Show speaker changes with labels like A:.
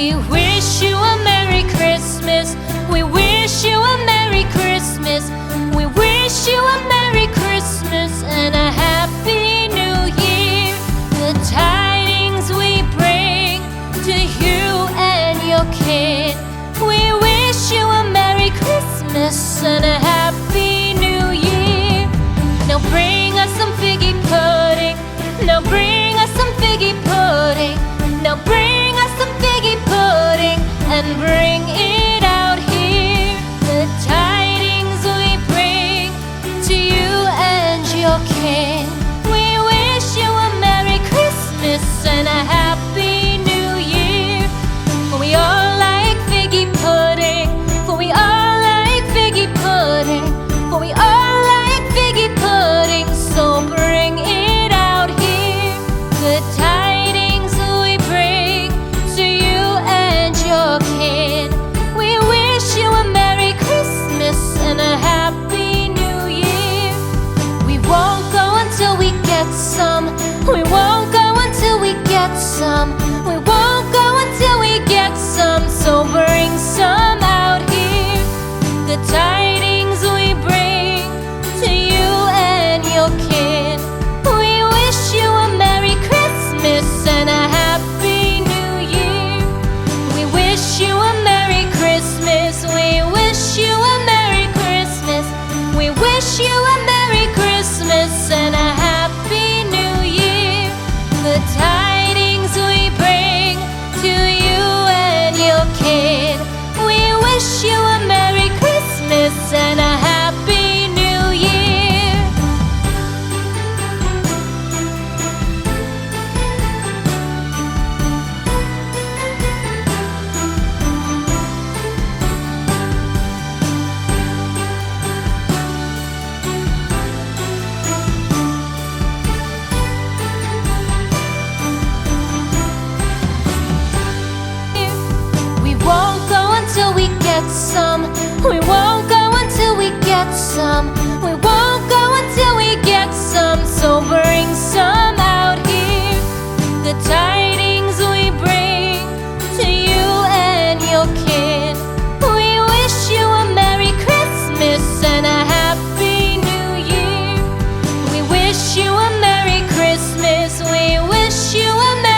A: We wish you a Merry Christmas. We wish you a Merry Christmas. We wish you a Merry Christmas and a Happy New Year. The tidings we bring to you and your kin. We wish you a Merry Christmas and a Happy New Year. Now bring us some figgy pudding. Now bring us some figgy pudding. Now bring us some figgy pudding and bring it out here. The tidings we bring to you and your kin. We wish you a Merry Christmas and a Happy New Year. For we all like figgy pudding. For we all like figgy pudding. For we all like figgy pudding. So bring it out here. The tidings we bring to you and your kin. We wish you a Merry Christmas and a Happy New Year. We won't go until we get some